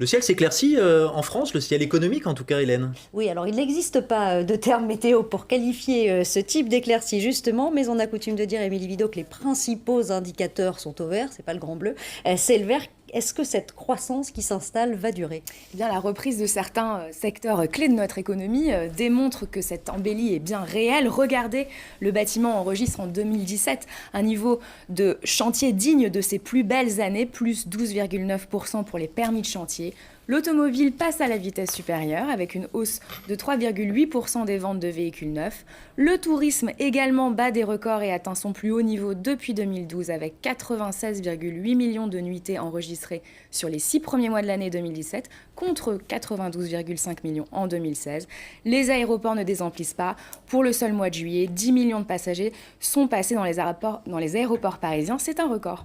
Le ciel s'éclaircit en France, le ciel économique en tout cas, Hélène. Oui, alors il n'existe pas de terme météo pour qualifier ce type d'éclaircie justement, mais on a coutume de dire, Émilie Vidot, que les principaux indicateurs sont au vert, c'est pas le grand bleu, c'est le vert. Est-ce que cette croissance qui s'installe va durer? Eh bien, la reprise de certains secteurs clés de notre économie démontre que cette embellie est bien réelle. Regardez, le bâtiment enregistre en 2017 un niveau de chantier digne de ses plus belles années, plus 12,9% pour les permis de chantier. L'automobile passe à la vitesse supérieure avec une hausse de 3,8% des ventes de véhicules neufs. Le tourisme également bat des records et atteint son plus haut niveau depuis 2012 avec 96,8 millions de nuitées enregistrées sur les 6 premiers mois de l'année 2017 contre 92,5 millions en 2016. Les aéroports ne désemplissent pas. Pour le seul mois de juillet, 10 millions de passagers sont passés dans les aéroports parisiens. C'est un record.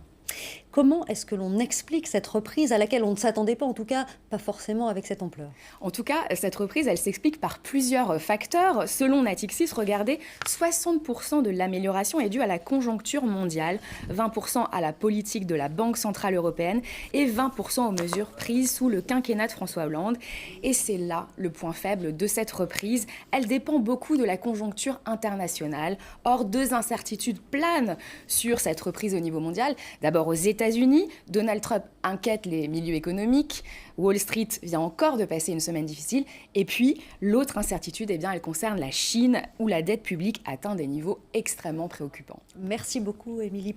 Comment est-ce que l'on explique cette reprise à laquelle on ne s'attendait pas, en tout cas pas forcément avec cette ampleur? En tout cas, cette reprise, elle s'explique par plusieurs facteurs. Selon Natixis, regardez, 60% de l'amélioration est due à la conjoncture mondiale, 20% à la politique de la Banque centrale européenne et 20% aux mesures prises sous le quinquennat de François Hollande. Et c'est là le point faible de cette reprise. Elle dépend beaucoup de la conjoncture internationale. Or, deux incertitudes planent sur cette reprise au niveau mondial. D'abord, aux États-Unis, Donald Trump inquiète les milieux économiques. Wall Street vient encore de passer une semaine difficile. Et puis, l'autre incertitude, elle concerne la Chine, où la dette publique atteint des niveaux extrêmement préoccupants. Merci beaucoup, Émilie.